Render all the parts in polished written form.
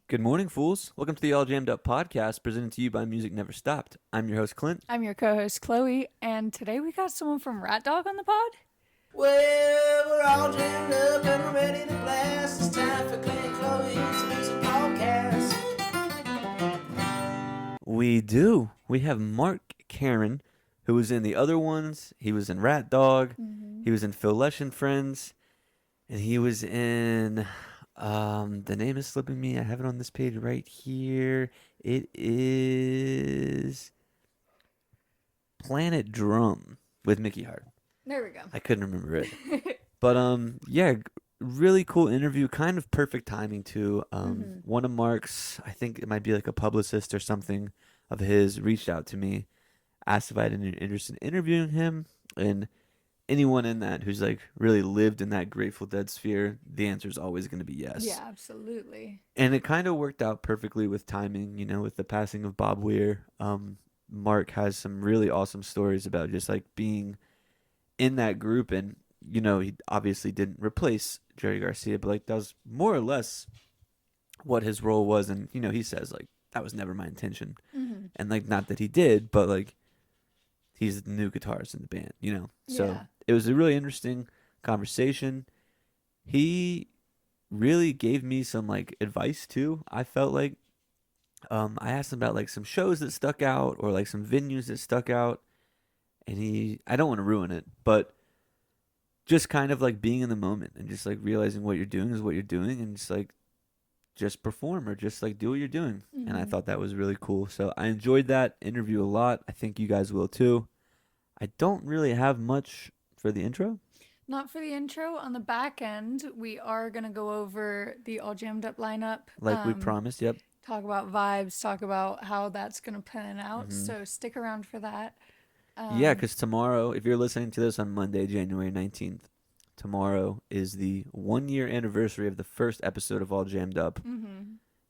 Good morning, fools. Welcome to the All Jammed Up podcast presented to you by Music Never Stopped. I'm your host, Clint. I'm your co-host Chloe, and today we got someone from RatDog on the pod. Well, we're all jammed up and we're ready to blast. It's time for Clint and Chloe's Music Podcast. We do. We have Mark Karan, who was in the other ones. He was in RatDog. He was in Lesh and Friends. And he was in... the name is slipping me. I have it on this page right here. It is Planet Drum with Mickey Hart. There we go. I couldn't remember it. But yeah, really cool interview. Kind of perfect timing too. One of Mark's, I think it might be like a publicist or something of his, reached out to me, asked if I had any interest in interviewing him, and anyone in that who's like really lived in that Grateful Dead sphere, the answer is always going to be yes. Yeah, absolutely. And it kind of worked out perfectly with timing, you know, with the passing of Bob Weir. Mark has some really awesome stories about just like being in that group, and you know, he obviously didn't replace Jerry Garcia, but like that was more or less what his role was. And you know, he says like that was never my intention, and like not that he did, but like he's the new guitarist in the band, you know. So Yeah. it was a really interesting conversation. He really gave me some like advice too. I felt like I asked him about like some shows that stuck out or like some venues that stuck out, and I don't want to ruin it, but just kind of like being in the moment and just like realizing what you're doing is what you're doing, and just perform or just like do what you're doing. And I thought that was really cool. So I enjoyed that interview a lot. I think you guys will too. I don't really have much for the intro. Not for the intro. On the back end, we are going to go over the All Jammed Up lineup. Like we promised, yep. Talk about vibes, talk about how that's going to pan out. So stick around for that. Yeah, because tomorrow, if you're listening to this on Monday, January 19th, tomorrow is the 1-year anniversary of the first episode of All Jammed Up.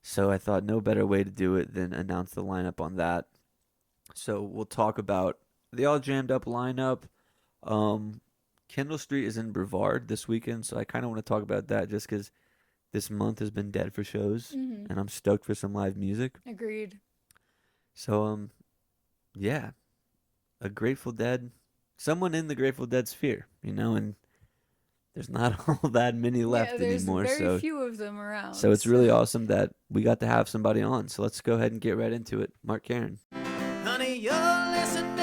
So I thought no better way to do it than announce the lineup on that. So we'll talk about the All Jammed Up lineup. Kendall Street is in Brevard this weekend, so I kind of want to talk about that just because this month has been dead for shows, and I'm stoked for some live music. Agreed. So, yeah, a Grateful Dead, someone in the Grateful Dead sphere, you know, and there's not all that many left anymore. There's very so few of them around. So it's really awesome that we got to have somebody on. So let's go ahead and get right into it. Mark Karan. Honey, you're listening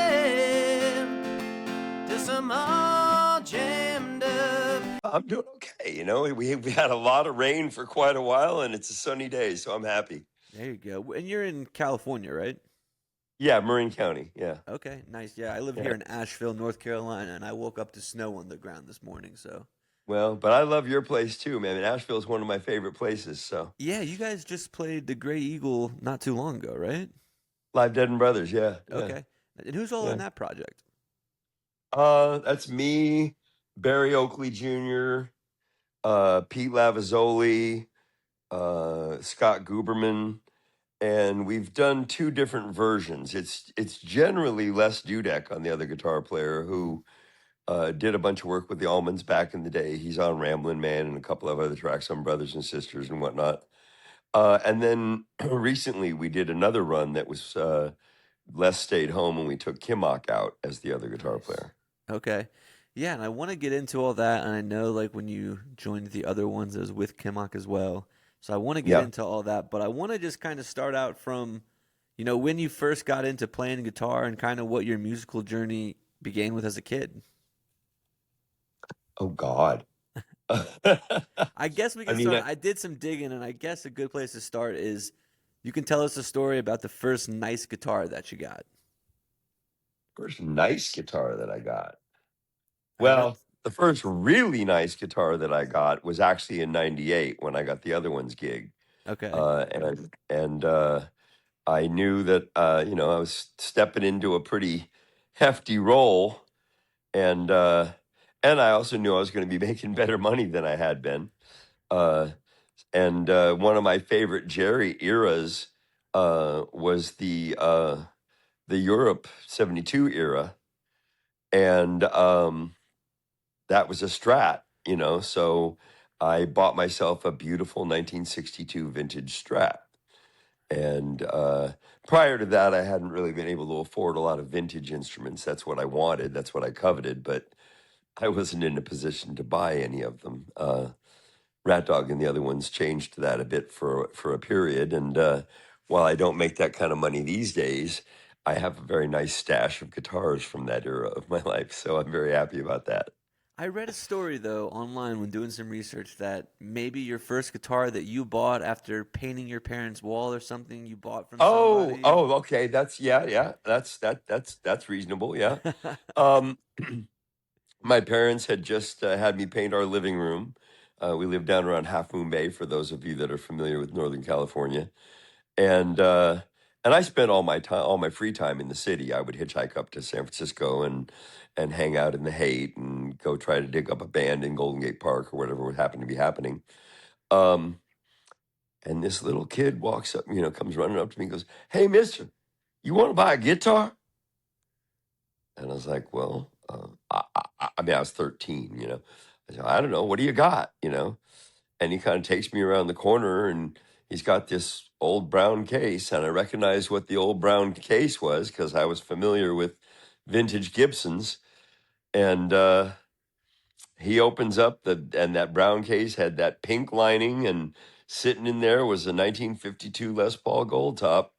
to some All Jammed Up. I'm doing okay. You know, we had a lot of rain for quite a while, and it's a sunny day, so I'm happy. There you go. And you're in California, right? Yeah, Marin County. Yeah. Okay, nice. Yeah, I live here in Asheville, North Carolina, and I woke up to snow on the ground this morning. So. Well, but I love your place too, man. And Asheville is one of my favorite places. So. Yeah, you guys just played the Grey Eagle not too long ago, right? Live Dead and Brothers. Yeah. Okay. And who's all in that project? That's me, Barry Oakley Jr., Pete Lavazzoli, Scott Guberman, and we've done 2 different versions. It's generally Les Dudek on the other guitar player who did a bunch of work with the Allmans back in the day. He's on Ramblin' Man and a couple of other tracks on Brothers and Sisters and whatnot. And then recently we did another run that was Les stayed home and we took Kimmock out as the other guitar player. Okay. Yeah, and I want to get into all that, and I know like when you joined the other ones, it was with Kimmock as well. So I want to get into all that, but I want to just kind of start out from, you know, when you first got into playing guitar and kind of what your musical journey began with as a kid. Oh, God. I guess we can start. I did some digging, and I guess a good place to start is you can tell us a story about the first nice guitar that you got. First nice guitar that I got. Well, the first really nice guitar that I got was actually in '98 when I got the other one's gig. Okay. And I knew that you know, I was stepping into a pretty hefty role, and I also knew I was going to be making better money than I had been. And one of my favorite Jerry eras was the Europe '72 era, and that was a Strat, you know. So I bought myself a beautiful 1962 vintage Strat. And prior to that, I hadn't really been able to afford a lot of vintage instruments. That's what I wanted. That's what I coveted. But I wasn't in a position to buy any of them. RatDog and the other ones changed that a bit for a period. And while I don't make that kind of money these days, I have a very nice stash of guitars from that era of my life. So I'm very happy about that. I read a story though online when doing some research that maybe your first guitar that you bought after painting your parents' wall or something you bought from somebody. Okay. Yeah. That's reasonable. Yeah. Um, my parents had just had me paint our living room. We live down around Half Moon Bay, for those of you that are familiar with Northern California. And and I spent all my free time in the city. I would hitchhike up to San Francisco and hang out in the Haight and go try to dig up a band in Golden Gate Park or whatever would happen to be happening. Um, and this little kid walks up, comes running up to me and goes, "Hey, mister, you want to buy a guitar?" And I was like, "Well, I mean, I was 13, I said, "I don't know. What do you got?" And he kind of takes me around the corner and he's got this old brown case. And I recognized what the old brown case was because I was familiar with vintage Gibsons. And he opens up and that brown case had that pink lining, and sitting in there was a 1952 Les Paul Gold Top.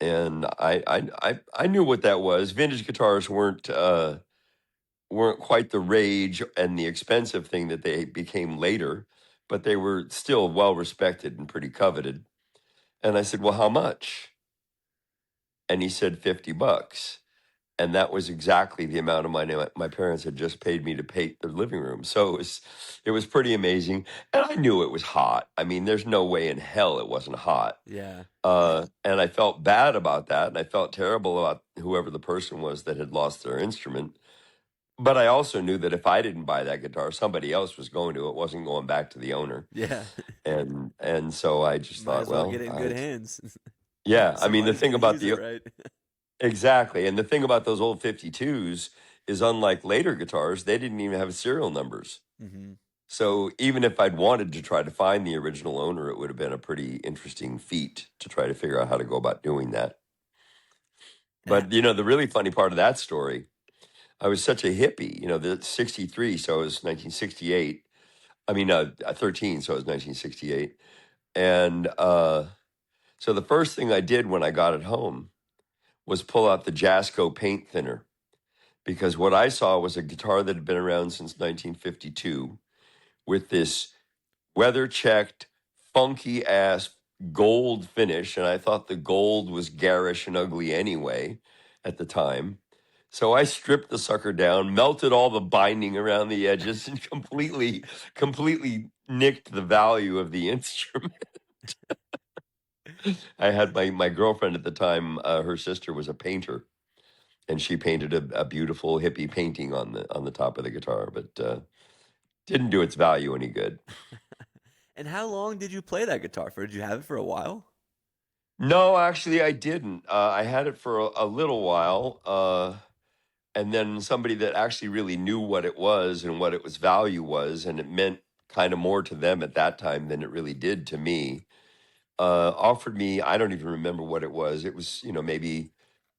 And I knew what that was. Vintage guitars weren't quite the rage and the expensive thing that they became later, but they were still well respected and pretty coveted. And I said, "Well, how much?" And he said, $50. And that was exactly the amount of money my parents had just paid me to paint their living room. So it was pretty amazing. And I knew it was hot. I mean, there's no way in hell it wasn't hot. Yeah. And I felt bad about that. And I felt terrible about whoever the person was that had lost their instrument. But I also knew that if I didn't buy that guitar, somebody else was going to. It wasn't going back to the owner. Yeah. And so I just Might thought, as well well, get it in good hands. yeah. I mean, the Somebody's thing gonna about use it, right? exactly, and the thing about those old 52s is, unlike later guitars, they didn't even have serial numbers. Hmm. So even if I'd wanted to try to find the original owner, it would have been a pretty interesting feat to try to figure out how to go about doing that. And But the really funny part of that story, I was such a hippie. The 63, so it was 1968. I mean, 13, so it was 1968. And so the first thing I did when I got it home was pull out the Jasco paint thinner, because what I saw was a guitar that had been around since 1952 with this weather checked, funky ass gold finish. And I thought the gold was garish and ugly anyway at the time. So I stripped the sucker down, melted all the binding around the edges, and completely nicked the value of the instrument. I had my girlfriend at the time, her sister was a painter, and she painted a beautiful hippie painting on the top of the guitar, but didn't do its value any good. and how long did you play that guitar for? Did you have it for a while? No, actually, I didn't. I had it for a little while, and then somebody that actually really knew what it was and what its value was, and it meant kind of more to them at that time than it really did to me. Offered me, I don't even remember what it was. It was,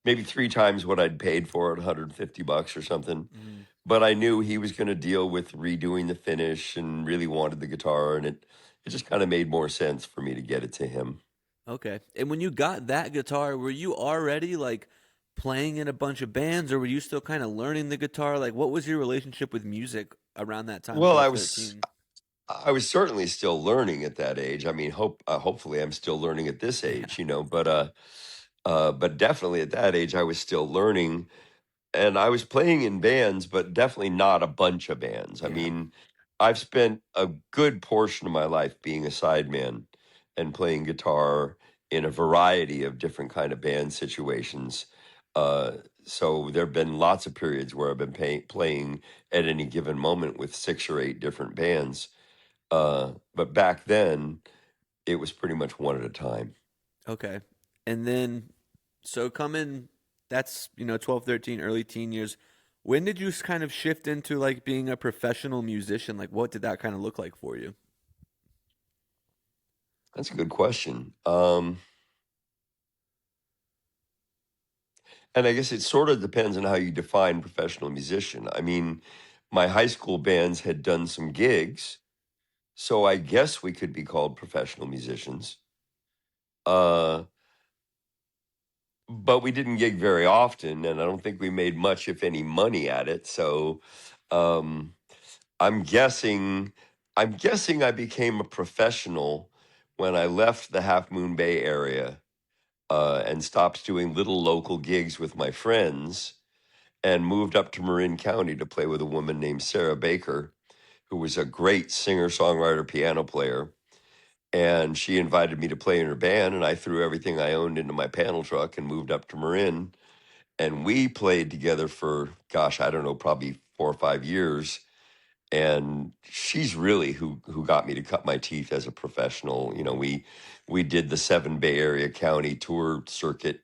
maybe three times what I'd paid for it, $150 or something. Mm, But I knew he was going to deal with redoing the finish and really wanted the guitar, and it just kind of made more sense for me to get it to him. okay. And when you got that guitar, were you already like playing in a bunch of bands, or were you still kind of learning the guitar? Like, what was your relationship with music around that time, Well, 12, I was 13? I was certainly still learning at that age. I mean, hopefully I'm still learning at this Yeah. age, but definitely at that age I was still learning. And I was playing in bands, but definitely not a bunch of bands. I Yeah. mean, I've spent a good portion of my life being a sideman and playing guitar in a variety of different kind of band situations. Uh, so there have been lots of periods where I've been playing at any given moment with 6 or 8 different bands. But back then, it was pretty much one at a time. Okay. And then, so coming, that's, 12, 13, early teen years. When did you kind of shift into like being a professional musician? Like, what did that kind of look like for you? That's a good question. And I guess it sort of depends on how you define professional musician. I mean, my high school bands had done some gigs, so I guess we could be called professional musicians. Uh, but we didn't gig very often, and I don't think we made much, if any, money at it. So um, I'm guessing, I'm guessing I became a professional when I left the Half Moon Bay area and stopped doing little local gigs with my friends and moved up to Marin County to play with a woman named Sarah Baker, who was a great singer, songwriter, piano player. And she invited me to play in her band, and I threw everything I owned into my panel truck and moved up to Marin. And we played together for, gosh, I don't know, probably 4 or 5 years. And she's really who got me to cut my teeth as a professional. You know, we did the 7 Bay Area county tour circuit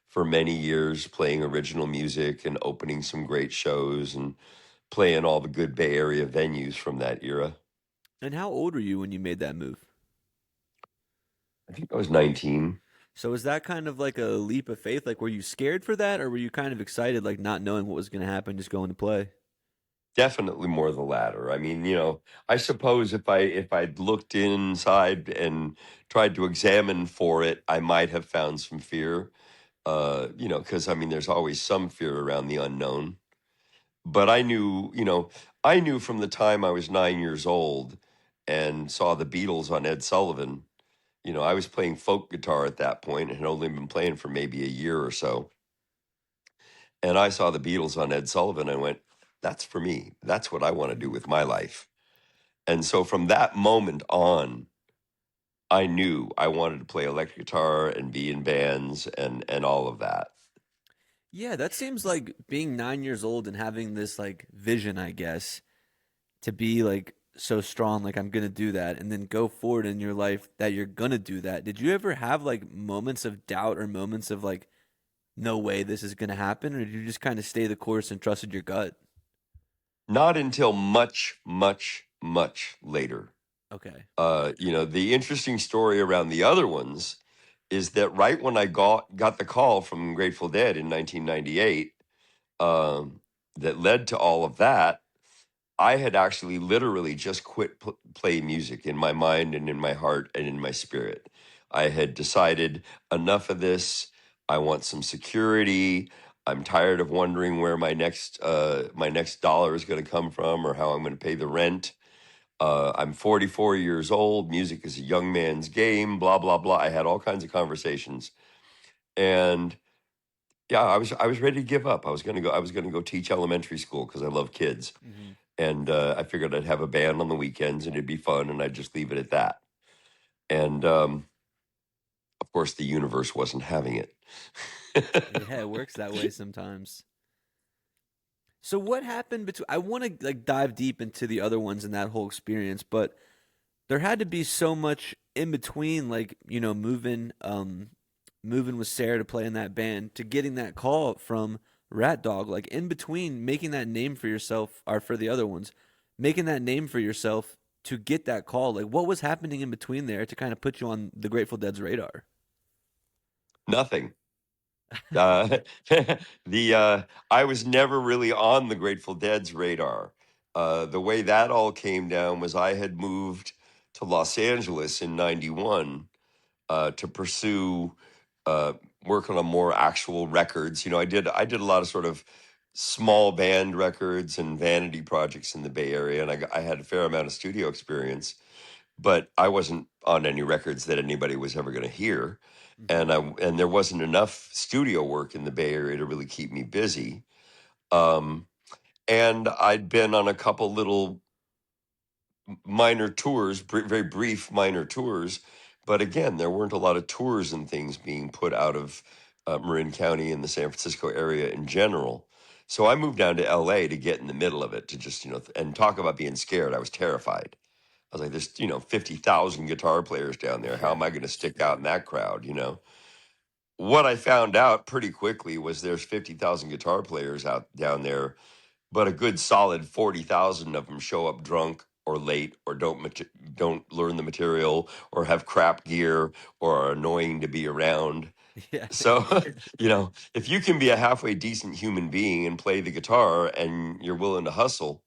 for many years, playing original music and opening some great shows and playing all the good Bay Area venues from that era. And how old were you when you made that move? I think I was 19. So was that kind of like a leap of faith? Like, were you scared for that, or were you kind of excited, like not knowing what was going to happen, just going to play? Definitely more the latter. I mean, you know, I suppose if I'd looked inside and tried to examine for it, I might have found some fear. You know, because I mean, there's always some fear around the unknown. But I knew, you know, I knew from the time I was 9 years old and saw the Beatles on Ed Sullivan. You know, I was playing folk guitar at that point and had only been playing for maybe a year or so. And I saw the Beatles on Ed Sullivan and went, that's for me. That's what I want to do with my life. And so from that moment on, I knew I wanted to play electric guitar and be in bands and all of that. Yeah, that seems like being 9 years old and having this like vision, I guess, to be like so strong, like I'm gonna do that, and then go forward in your life that you're gonna do that. Did you ever have like moments of doubt or moments of like, no way this is gonna happen, or did you just kind of stay the course and trusted your gut? Not until much, much, much later. Okay. You know, the interesting story around the other ones is that right when I got the call from Grateful Dead in 1998, that led to all of that, I had actually literally just quit play music in my mind and in my heart and in my spirit. I had decided enough of this. I want some security. I'm tired of wondering where my next dollar is going to come from or how I'm going to pay the rent. I'm 44 years old. Music is a young man's game. Blah blah blah. I had all kinds of conversations, and yeah, I was ready to give up. I was gonna go teach elementary school because I love kids, Hmm. and I figured I'd have a band on the weekends and it'd be fun, and I'd just leave it at that. And of course, the universe wasn't having it. Yeah, it works that way sometimes. So what happened between? I want to like dive deep into the other ones and that whole experience, but there had to be so much in between, like moving, moving with Sarah to play in that band to getting that call from RatDog. Like in between making that name for yourself, or for the other ones, making that name for yourself to get that call. Like what was happening in between there to kind of put you on the Grateful Dead's radar? Nothing. Uh, the I was never really on the Grateful Dead's radar. The way that all came down was I had moved to Los Angeles in '91 to pursue uh, working on more actual records. You know, I did a lot of sort of small band records and vanity projects in the Bay Area, and I had a fair amount of studio experience, but I wasn't on any records that anybody was ever going to hear. Hmm. And there wasn't enough studio work in the Bay Area to really keep me busy. Um, and I'd been on a couple little minor tours, very brief minor tours, but again, there weren't a lot of tours and things being put out of Marin County and the San Francisco area in general. So I moved down to LA to get in the middle of it, to just, you know, and talk about being scared. I was terrified. I was like, there's, you know, 50,000 guitar players down there. How Yeah, am I going to it's stick out true. in that crowd, you know? What I found out pretty quickly was there's 50,000 guitar players out down there, but a good solid 40,000 of them show up drunk or late or don't learn the material or have crap gear or are annoying to be around. Yeah. So, if you can be a halfway decent human being and play the guitar and you're willing to hustle,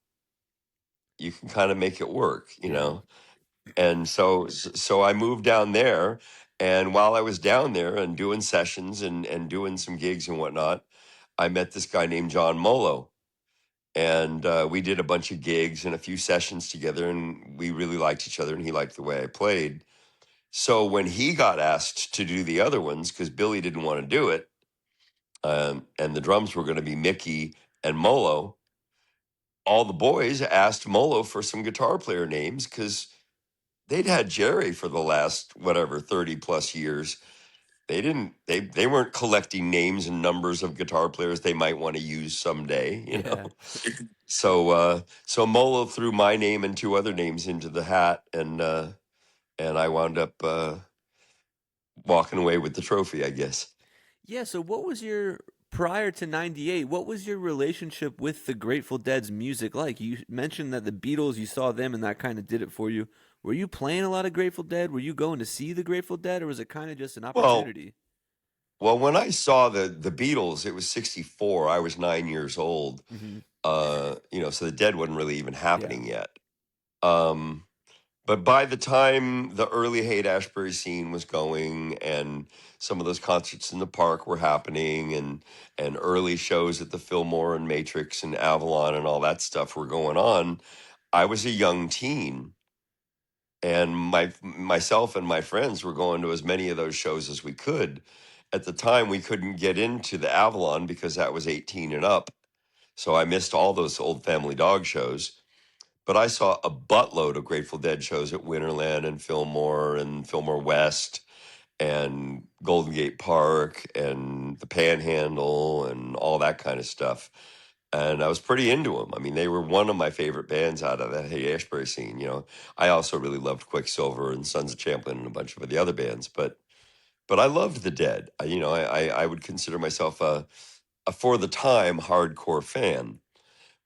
you can kind of make it work. Yeah. And so I moved down there, and while I was down there and doing sessions and doing some gigs and whatnot, I met this guy named John Molo, and we did a bunch of gigs and a few sessions together, and we really liked each other, and he liked the way I played. So when he got asked to do the other ones, because Billy didn't want to do it, and the drums were going to be Mickey and Molo, all the boys asked Molo for some guitar player names because they'd had Jerry for the last whatever 30 plus years. They weren't collecting names and numbers of guitar players they might want to use someday. Yeah. So Molo threw my name and two other names into the hat, and I wound up walking away with the trophy, I guess. Yeah, so what was your prior to 98, what was your relationship with the Grateful Dead's music like? You mentioned that the Beatles, you saw them and that kind of did it for you. Were you playing a lot of Grateful Dead? Were you going to see the Grateful Dead, or was it kind of just an Well, opportunity? well, when I saw the Beatles, it was '64. I was 9 years old. Hmm. So the Dead wasn't really even Yeah. happening yet. Um, But by the time the early Haight-Ashbury scene was going, and some of those concerts in the park were happening, and early shows at the Fillmore and Matrix and Avalon and all that stuff were going on, I was a young teen, and myself and my friends were going to as many of those shows as we could. At the time, we couldn't get into the Avalon because that was 18 and up, so I missed all those old Family Dog shows. But I saw a buttload of Grateful Dead shows at Winterland and Fillmore West and Golden Gate Park and the Panhandle and all that kind of stuff. And I was pretty into them. I mean, they were one of my favorite bands out of that Haight-Ashbury scene. I also really loved Quicksilver and Sons of Champlin and a bunch of the other bands. But I loved the Dead. I would consider myself a for the time hardcore fan.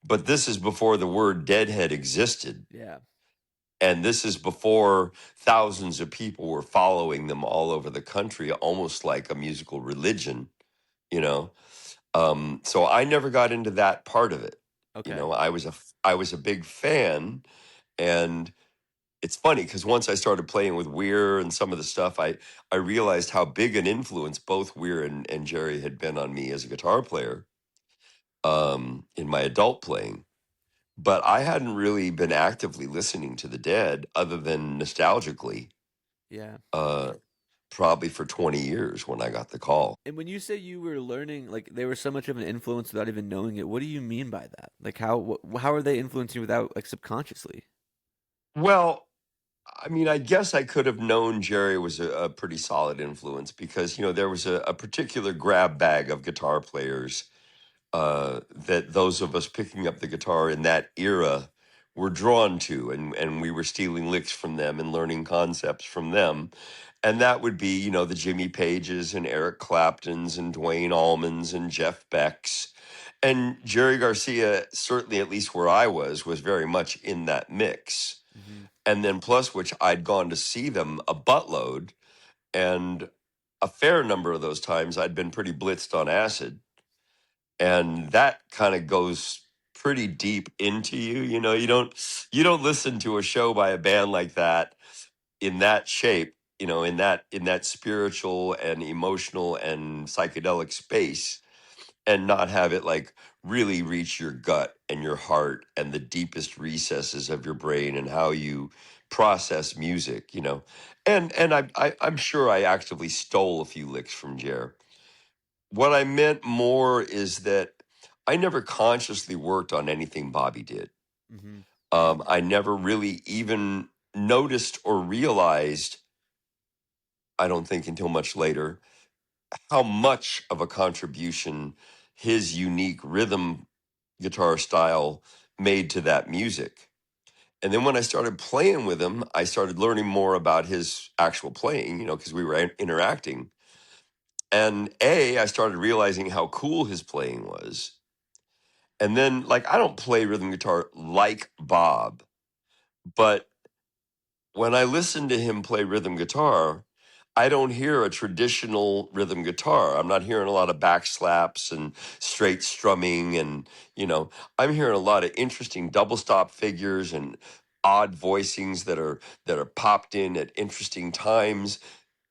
But this is before the word Deadhead existed. Yeah. And this is before thousands of people were following them all over the country, almost like a musical religion, you know. So I never got into that part of it. Okay. I was a big fan, and it's funny because once I started playing with Weir and some of the stuff, I realized how big an influence both Weir and Jerry had been on me as a guitar player in my adult playing. But I hadn't really been actively listening to the Dead other than nostalgically, Yeah. uh, probably for 20 years when I got the call. And when you say you were learning, like they were so much of an influence without even knowing it, what do you mean by that? Like how are they influencing you without like subconsciously? Well, I mean, I guess I could have known Jerry was a pretty solid influence because, there was a particular grab bag of guitar players that those of us picking up the guitar in that era were drawn to, and we were stealing licks from them and learning concepts from them. And that would be, the Jimmy Pages and Eric Claptons and Dwayne Allmans and Jeff Becks. And Jerry Garcia, certainly at least where I was very much in that mix. Hmm. And then plus which I'd gone to see them a buttload, and a fair number of those times I'd been pretty blitzed on acid, and that kind of goes pretty deep into you. You don't listen to a show by a band like that in that shape, in that spiritual and emotional and psychedelic space, and not have it like really reach your gut and your heart and the deepest recesses of your brain and how you process music. And I'm sure I actively stole a few licks from Jer. What I meant more is that I never consciously worked on anything Bobby did. Hmm. I never really even noticed or realized, I don't think until much later, how much of a contribution his unique rhythm guitar style made to that music. And then when I started playing with him, I started learning more about his actual playing, because we were interacting. And I started realizing how cool his playing was. And then, like, I don't play rhythm guitar like Bob, but when I listen to him play rhythm guitar, I don't hear a traditional rhythm guitar. I'm not hearing a lot of back slaps and straight strumming. And, I'm hearing a lot of interesting double stop figures and odd voicings that are popped in at interesting times,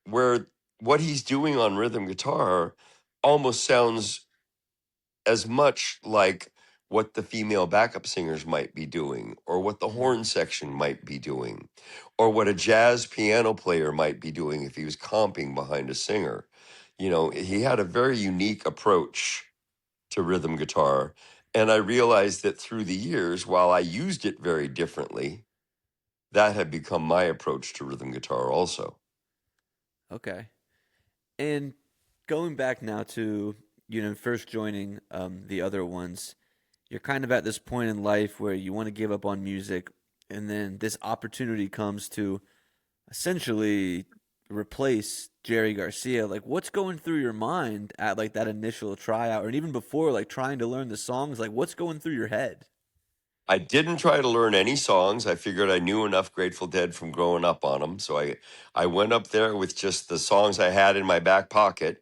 where what he's doing on rhythm guitar almost sounds as much like what the female backup singers might be doing, or what the horn Mm. section might be doing, or what a jazz piano player might be doing if he was comping behind a singer. He had a very unique approach to rhythm guitar. And I realized that through the years, while I used it very differently, that had become my approach to rhythm guitar also. Okay. And going back now to, first joining the other ones, you're kind of at this point in life where you want to give up on music, and then this opportunity comes to essentially replace Jerry Garcia. Like, what's going through your mind at like that initial tryout, or even before, like trying to learn the songs? Like, what's going through your head? I didn't try to learn any songs. I figured I knew enough Grateful Dead from growing up on them. So I went up there with just the songs I had in my back pocket.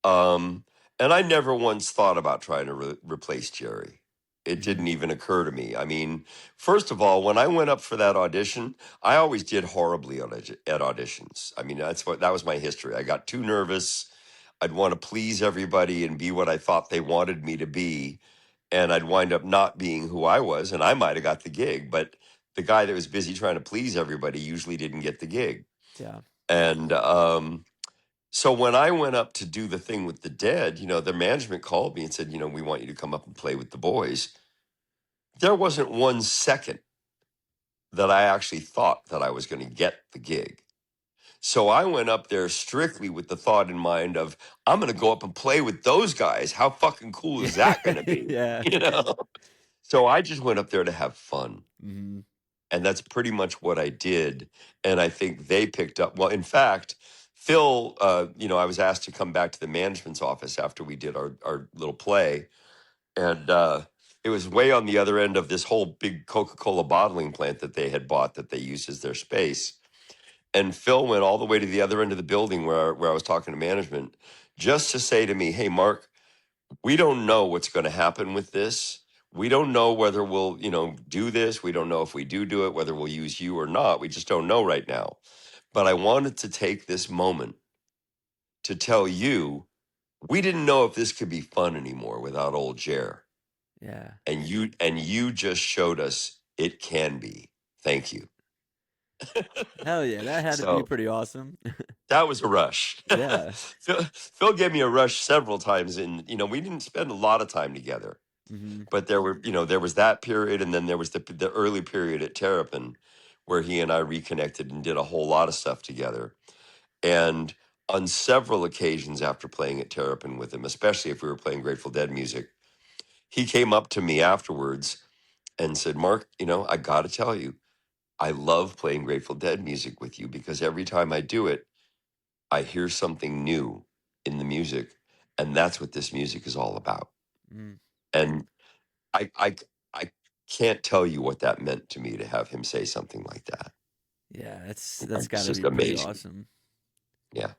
Um, and I never once thought about trying to replace Jerry. It Hmm. didn't even occur to me. I mean, first of all, when I went up for that audition, I always did horribly at auditions. I mean, that was my history. I got too nervous. I'd want to please everybody and be what I thought they wanted me to be, and I'd wind up not being who I was, and I might have got the gig, but the guy that was busy trying to please everybody usually didn't get the gig. Yeah. And so when I went up to do the thing with the Dead, the management called me and said, we want you to come up and play with the boys. There wasn't 1 second that I actually thought that I was going to get the gig. So I went up there strictly with the thought in mind of, I'm going to go up and play with those guys. How fucking cool is that going to be? Yeah. You know? So I just went up there to have fun. Hmm. And that's pretty much what I did. And I think they picked up. Well, in fact, Phil, I was asked to come back to the management's office after we did our little play. And it was way on the other end of this whole big Coca-Cola bottling plant that they had bought that they used as their space. And Phil went all the way to the other end of the building where I was talking to management, just to say to me, hey, Mark, we don't know what's going to happen with this. We don't know whether we'll, do this. We don't know if we do it, whether we'll use you or not. We just don't know right now. But I wanted to take this moment to tell you, we didn't know if this could be fun anymore without old Jer. Yeah. And you just showed us it can be. Thank you. Hell yeah, that had to be So pretty awesome. that was a rush. Yeah. Phil gave me a rush several times, and we didn't spend a lot of time together. Hmm. But there was that period, and then there was the early period at Terrapin, where he and I reconnected and did a whole lot of stuff together. And on several occasions after playing at Terrapin with him, especially if we were playing Grateful Dead music, he came up to me afterwards and said, Mark, I got to tell you, I love playing Grateful Dead music with you because every time I do it, I hear something new in the music, and that's what this music is all about. Mm. And I can't tell you what that meant to me to have him say something like that. Yeah, that's got It's to just be pretty amazing. awesome. Yeah.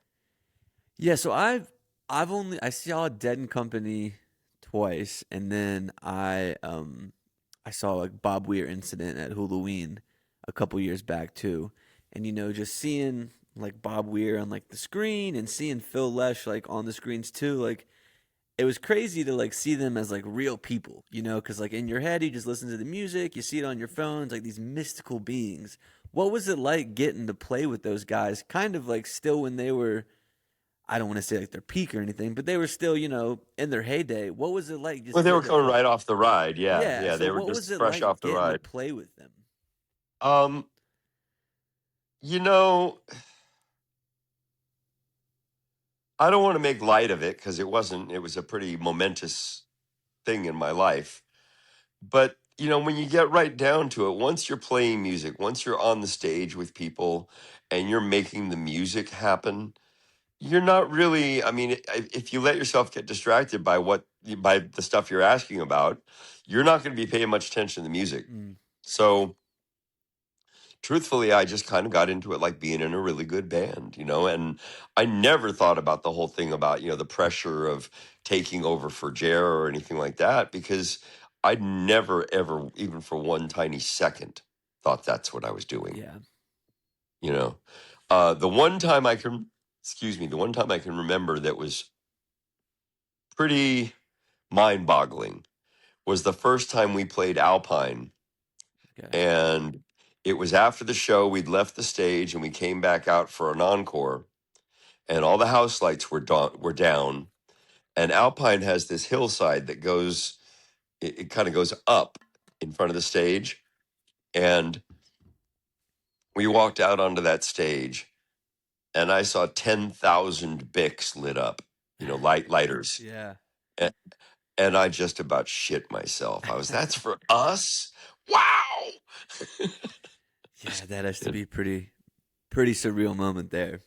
Yeah, so I saw Dead and Company twice, and then I saw like Bob Weir incident at Halloween a couple years back too, and just seeing like Bob Weir on like the screen and seeing Phil Lesh like on the screens too, like it was crazy to like see them as like real people, because like in your head you just listen to the music, you see it on your phones, like these mystical beings. What was it like getting to play with those guys? Kind of like still when they were, I don't want to say like their peak or anything, but they were still, in their heyday. What was it like Well, just they were getting to coming play? right off the ride. Yeah. Yeah, Yeah. so They were what was just it fresh like off the getting to ride. play with them? Um, you know, I don't want to make light of it because it was a pretty momentous thing in my life. But, when you get right down to it, once you're playing music, once you're on the stage with people and you're making the music happen, you're not really. I mean, if you let yourself get distracted by by the stuff you're asking about, you're not going to be paying much attention to the music. Mm, So truthfully, I just kind of got into it like being in a really good band, and I never thought about the whole thing about, the pressure of taking over for Jer or anything like that, because I never, ever, even for one tiny second, thought that's what I was doing, yeah. you know. The one time I can, excuse me, the one time I can remember that was pretty mind boggling was the first time we played Alpine. Okay. And it was after the show, we'd left the stage and we came back out for an encore, and all the house lights were down. And Alpine has this hillside that goes, it kind of goes up in front of the stage. And we walked out onto that stage, and I saw 10,000 Bics lit up, lighters. Yeah. And, and I just about shit myself. That's for us? Wow. Yeah, that has to be pretty surreal moment there.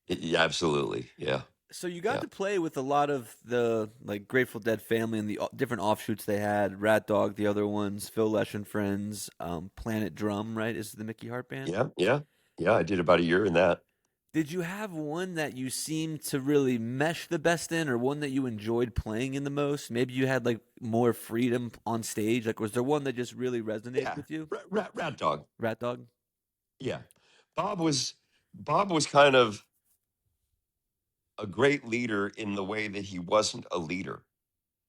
Yeah, absolutely. Yeah. So you got Yeah. to play with a lot of the like Grateful Dead family and the different offshoots they had. RatDog, the other ones, Phil Lesh and Friends, Planet Drum, right? Is the Mickey Hart band? Yeah. Yeah. Yeah. I did about a year in that. Did you have one that you seemed to really mesh the best in, or one that you enjoyed playing in the most? Maybe you had like more freedom on stage. Like, was there one that just really resonated Yeah. with you? Rat dog. RatDog. Yeah. Bob was kind of a great leader in the way that he wasn't a leader.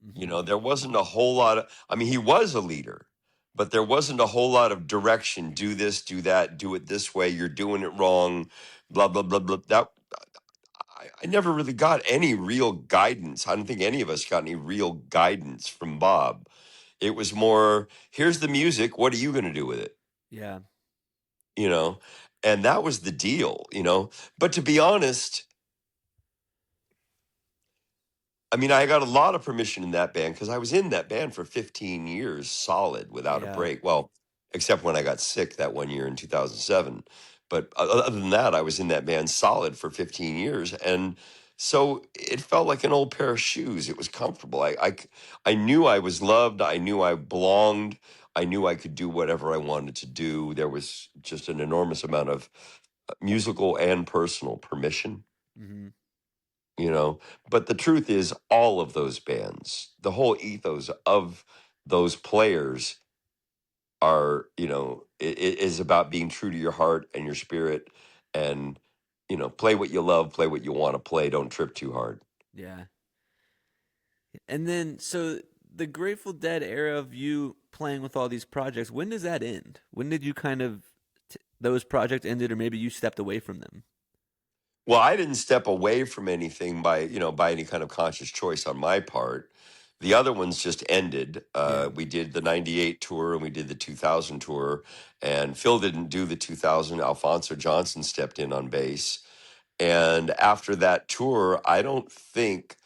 Mm-hmm. There wasn't a whole lot of, I mean, he was a leader, but there wasn't a whole lot of direction. Do this, do that, do it this way. You're doing it wrong. Blah, blah, blah, blah. I never really got any real guidance. I don't think any of us got any real guidance from Bob. It was more, here's the music. What are you going to do with it? Yeah. You know, and that was the deal. But to be honest, I mean, I got a lot of permission in that band because I was in that band for 15 years solid without a Yeah. break. Well, except when I got sick that one year in 2007. But other than that, I was in that band solid for 15 years. And so it felt like an old pair of shoes. It was comfortable. I knew I was loved. I knew I belonged. I knew I could do whatever I wanted to do. There was just an enormous amount of musical and personal permission. Mm-hmm. But the truth is, all of those bands, the whole ethos of those players are, it is about being true to your heart and your spirit, and play what you love, play what you want to play, don't trip too hard. Yeah. And then, so the Grateful Dead era of you playing with all these projects, when does that end? When did you kind of those projects ended, or maybe you stepped away from them? Well, I didn't step away from anything by any kind of conscious choice on my part. The other ones just ended. Yeah. We did the 98 tour and we did the 2000 tour, and Phil didn't do the 2000. Alfonso Johnson stepped in on bass. And after that tour, I don't think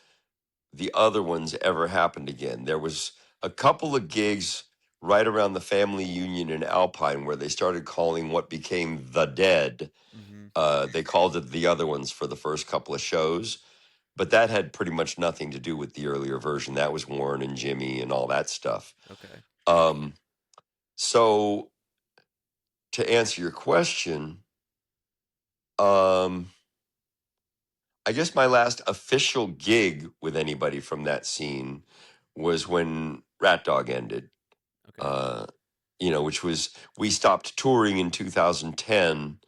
the other ones ever happened again. There was a couple of gigs right around the family union in Alpine where they started calling what became the Dead. Mm-hmm. They called it the other ones for the first couple of shows, but that had pretty much nothing to do with the earlier version. That was Warren and Jimmy and all that stuff. Okay. Um, so to answer your question, um, I guess my last official gig with anybody from that scene was when RatDog ended. Okay. Which was, we stopped touring in 2010,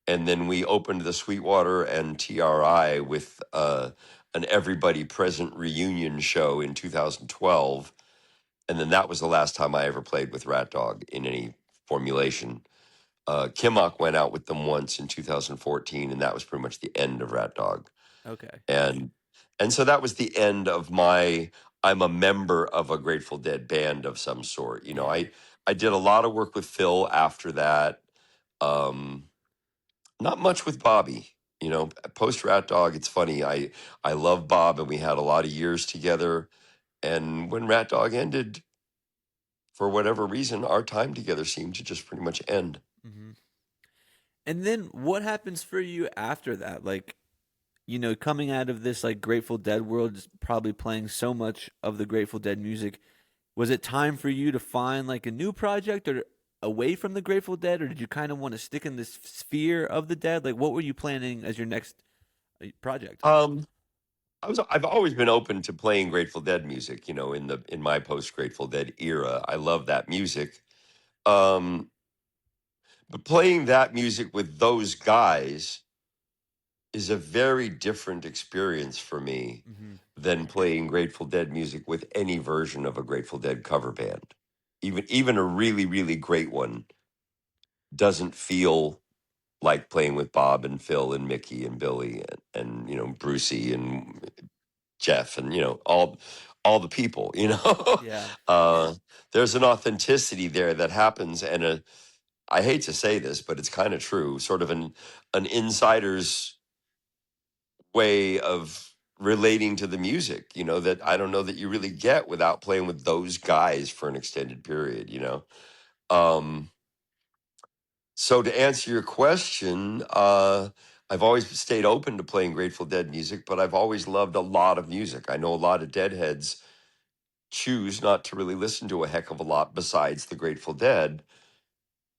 and then we opened the Sweetwater and TRI with an Everybody Present reunion show in 2012, and then that was the last time I ever played with RatDog in any formulation. Kimmock went out with them once in 2014, and that was pretty much the end of RatDog. Okay. And so that was the end of my, I'm a member of a Grateful Dead band of some sort. Yeah. I did a lot of work with Phil after that. Not much with Bobby. Post Rat Dog, it's funny. I love Bob, and we had a lot of years together. And when Rat Dog ended, for whatever reason, our time together seemed to just pretty much end. Mm-hmm. And then what happens for you after that? Like, coming out of this like Grateful Dead world, just probably playing so much of the Grateful Dead music, was it time for you to find like a new project or away from the Grateful Dead, or did you kind of want to stick in this sphere of the Dead? Like, what were you planning as your next project? Um, I've always been open to playing Grateful Dead music, in my post Grateful Dead era. I love that music. Um, but playing that music with those guys is a very different experience for me Hmm. than playing Grateful Dead music with any version of a Grateful Dead cover band. Even a really, really great one doesn't feel like playing with Bob and Phil and Mickey and Billy and Brucey and Jeff and all the people. Yeah, uh, there's an authenticity there that happens, and I hate to say this, but it's kind of true. Sort of an insider's way of relating to the music. That I don't know that you really get without playing with those guys for an extended period. Um, So to answer your question, I've always stayed open to playing Grateful Dead music, but I've always loved a lot of music. I know a lot of Deadheads choose not to really listen to a heck of a lot besides the Grateful Dead.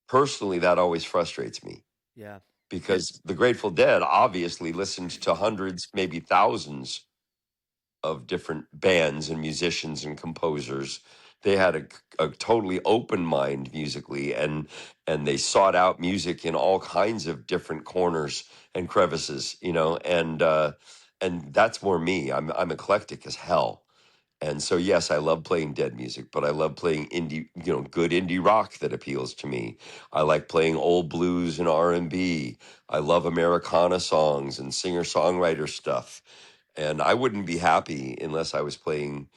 Personally, that always frustrates me yeah, because the Grateful Dead obviously listened to hundreds, maybe thousands of different bands and musicians and composers. They had a totally open mind musically, and they sought out music in all kinds of different corners and crevices, and that's more me. I'm eclectic as hell. And so yes, I love playing Dead music, but I love playing indie, good indie rock that appeals to me. I like playing old blues and R&B. I love Americana songs and singer-songwriter stuff. And I wouldn't be happy unless I was playing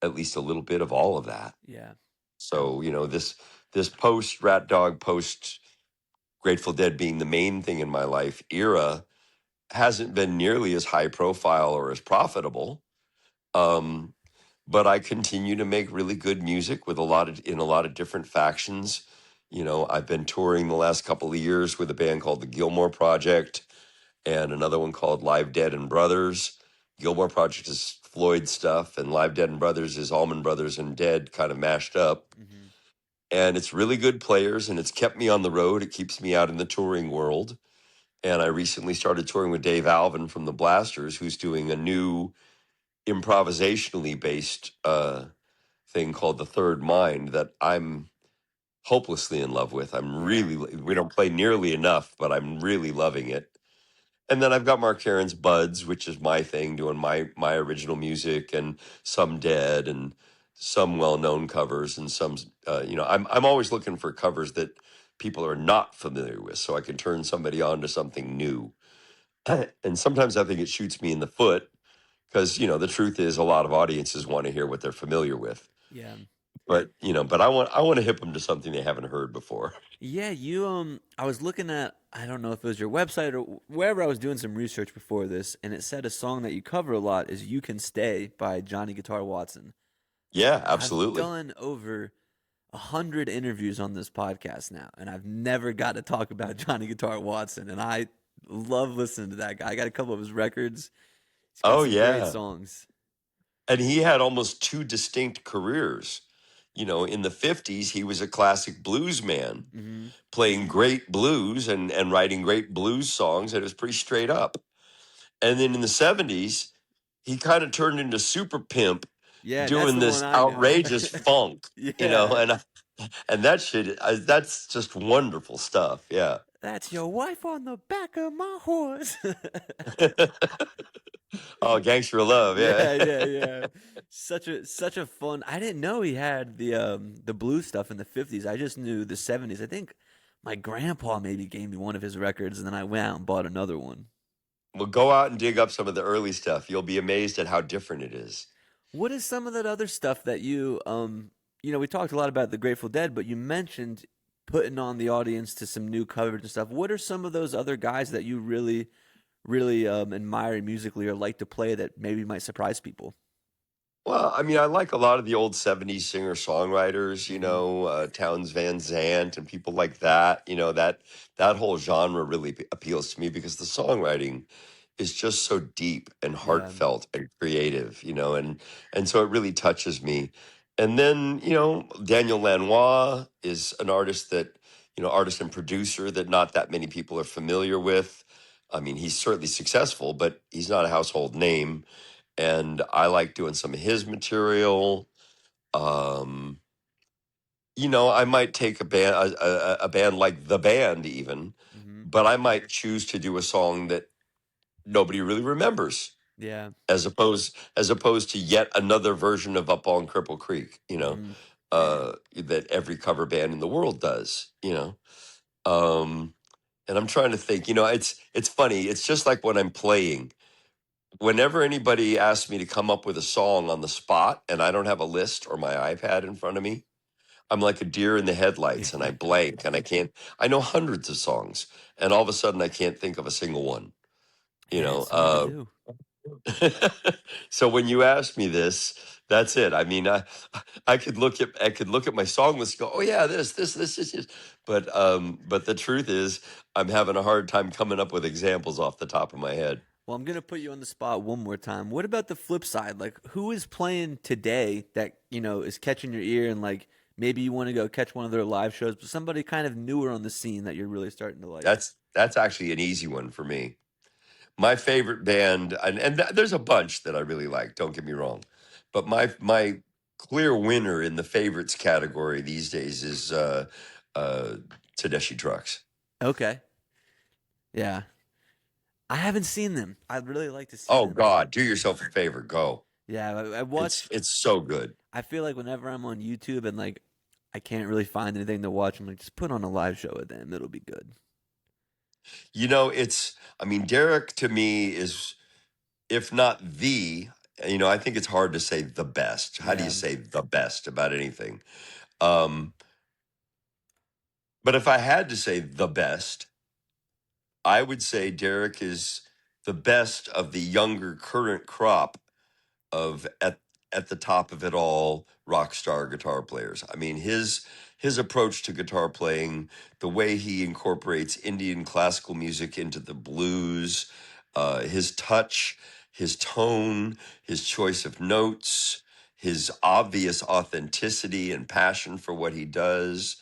at least a little bit of all of that. yeah, So, this post Rat Dog, post Grateful Dead being the main thing in my life era hasn't been nearly as high profile or as profitable. Um, but I continue to make really good music with in a lot of different factions. I've been touring the last couple of years with a band called the Gilmore Project and another one called Live Dead and Brothers. Gilmore Project is Floyd stuff, and Live Dead and Brothers is Allman Brothers and Dead kind of mashed up. hmm, And it's really good players, and it's kept me on the road. It keeps me out in the touring world. And I recently started touring with Dave Alvin from the Blasters, who's doing a new improvisationally based thing called The Third Mind that I'm hopelessly in love with. yeah, We don't play nearly enough, but I'm really loving it. And then I've got Mark Heron's Buds, which is my thing, doing my original music and some Dead and some well-known covers and some I'm always looking for covers that people are not familiar with so I can turn somebody on to something new. And sometimes I think it shoots me in the foot because the truth is a lot of audiences want to hear what they're familiar with. yeah. But I want to hip them to something they haven't heard before. Yeah, I was looking at, I don't know if it was your website or wherever. I was doing some research before this, and it said a song that you cover a lot is "You Can Stay" by Johnny Guitar Watson. Yeah, I've absolutely. done over 100 interviews on this podcast now, and I've never got to talk about Johnny Guitar Watson, and I love listening to that guy. I got a couple of his records. He's got Oh some great yeah. songs. And he had almost two distinct careers. In the 50s, he was a classic blues man Hmm. playing great blues and writing great blues songs. And it was pretty straight up. And then in the 70s, he kind of turned into super pimp Yeah, that's doing the one this I know. outrageous funk, Yeah. and that shit, that's just wonderful stuff. Yeah. That's your wife on the back of my horse. Oh, Gangster of Love. Yeah. Yeah, yeah, yeah. Such a fun. I didn't know he had the blues stuff in the 50s. I just knew the 70s. I think my grandpa maybe gave me one of his records and then I went out and bought another one. Well, go out and dig up some of the early stuff. You'll be amazed at how different it is. What is some of that other stuff that we talked a lot about the Grateful Dead, but you mentioned putting on the audience to some new covers and stuff. What are some of those other guys that you really really admire musically or like to play that maybe might surprise people? Well, I mean, I like a lot of the old 70s singer-songwriters, Hmm. Townes Van Zandt and people like that. That whole genre really appeals to me because the songwriting is just so deep and Yeah. heartfelt and creative, and so it really touches me. And then, Daniel Lanois is an artist artist and producer that not that many people are familiar with. I mean, he's certainly successful, but he's not a household name. And I like doing some of his material. Um, I might take a band like The Band even, Hmm. but I might choose to do a song that nobody really remembers, Yeah. as opposed to yet another version of Up on Cripple Creek, Hmm. that every cover band in the world does. Um, and I'm trying to think, it's funny. It's just like when I'm playing. Whenever anybody asks me to come up with a song on the spot and I don't have a list or my iPad in front of me, I'm like a deer in the headlights and I blank and I know hundreds of songs and all of a sudden I can't think of a single one, you Yeah, know. it's hard to do. So when you ask me this, that's it. I mean, I could look at my song list and go, oh yeah, this. But the truth is I'm having a hard time coming up with examples off the top of my head. Well, I'm gonna put you on the spot one more time. What about the flip side? Like, who is playing today that is catching your ear, and like maybe you want to go catch one of their live shows, but somebody kind of newer on the scene that you're really starting to like? That's actually an easy one for me. My favorite band, and there's a bunch that I really like. Don't get me wrong, but my clear winner in the favorites category these days is uh, Tedeschi Trucks. Okay, yeah, I haven't seen them. I'd really like to see Oh them. God, do yourself a favor, go. Yeah, I It's watch. it's so good. I feel like whenever I'm on YouTube and like I can't really find anything to watch, I'm like, just put on a live show with them. It'll be good. I mean, Derek to me is, if not I think it's hard to say the best. How do you Yeah, say the best about anything? Um, but if I had to say the best, I would say Derek is the best of the younger current crop of at the top of it all rock star guitar players. I mean, his approach to guitar playing, the way he incorporates Indian classical music into the blues, his touch, his tone, his choice of notes, his obvious authenticity and passion for what he does,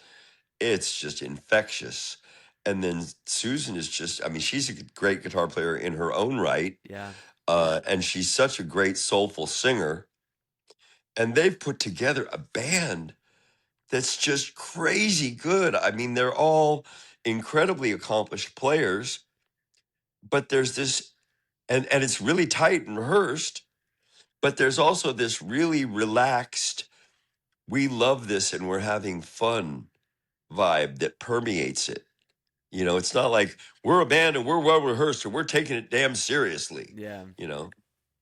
it's just infectious. And then Susan is just, I mean, she's a great guitar player in her own right. yeah, And she's such a great soulful singer. And they've put together a band that's just crazy good. I mean, they're all incredibly accomplished players, but there's this, and it's really tight and rehearsed, but there's also this really relaxed, we love this and we're having fun vibe that permeates it. It's not like we're a band and we're well rehearsed and we're taking it damn seriously. yeah, You know,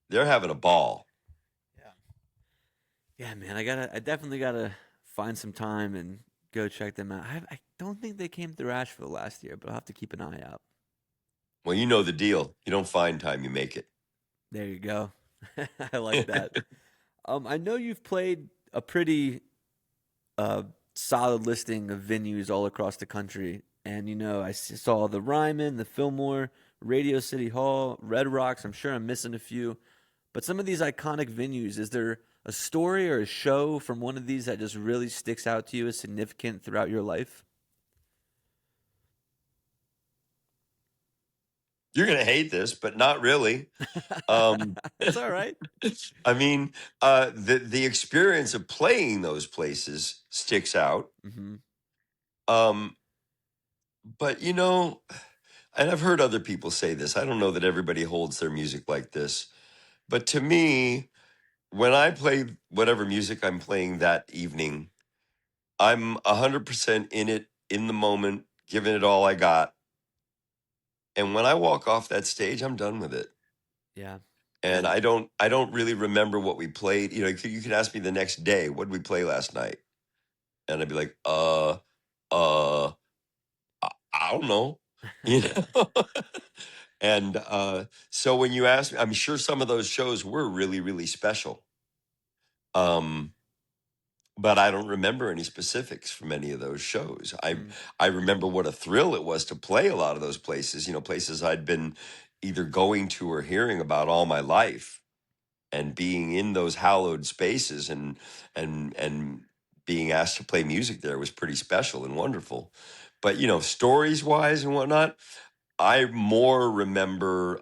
they're having a ball. yeah. Yeah, man, I definitely gotta find some time and go check them out. I don't think they came through Asheville last year, but I'll have to keep an eye out. Well, you know the deal. You don't find time, you make it. There you go. I like that. I know you've played a pretty uh solid listing of venues all across the country, and saw the Ryman, the Fillmore, Radio City Hall, Red Rocks. I'm sure I'm missing a few, but some of these iconic venues, is there a story or a show from one of these that just really sticks out to you as significant throughout your life? You're going to hate this, but not really. Um, It's all right. I mean, the experience of playing those places sticks out. Hmm. Um, but and I've heard other people say this. I don't know that everybody holds their music like this, but to me, when I play whatever music I'm playing that evening, I'm 100% in it, in the moment, giving it all I got. And when I walk off that stage, I'm done with it. Yeah. And And I don't really remember what we played. You can ask me the next day, what did we play last night? And I'd be like, uh, I don't know. You know? And so when you ask me, I'm sure some of those shows were really, really special. Um, but I don't remember any specifics from any of those shows. I mm, I remember what a thrill it was to play a lot of those places, places I'd been either going to or hearing about all my life, and being in those hallowed spaces and being asked to play music there was pretty special and wonderful. But stories wise and whatnot, I more remember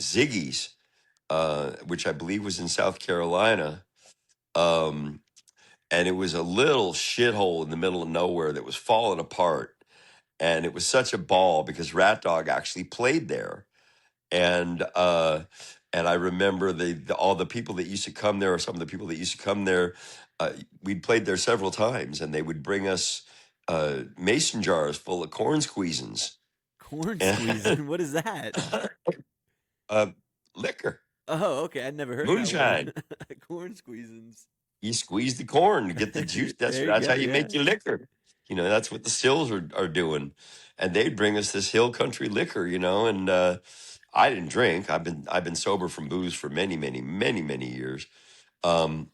Ziggy's, which I believe was in South Carolina. Um, and it was a little shithole in the middle of nowhere that was falling apart. And it was such a ball because RatDog actually played there. And I remember all the people that used to come there, or some of the people that used to come there, we'd played there several times, and they would bring us mason jars full of corn squeezins Corn and squeezing? What is that? uh, liquor, Oh, okay. I'd never heard that word. moonshine. Corn squeezins. You squeeze the corn to get the juice. That's There you that's how go. you Yeah. make your liquor. That's what the stills are doing. And they'd bring us this hill country liquor, and I didn't drink. I've been sober from booze for many, many, many, many years. Um,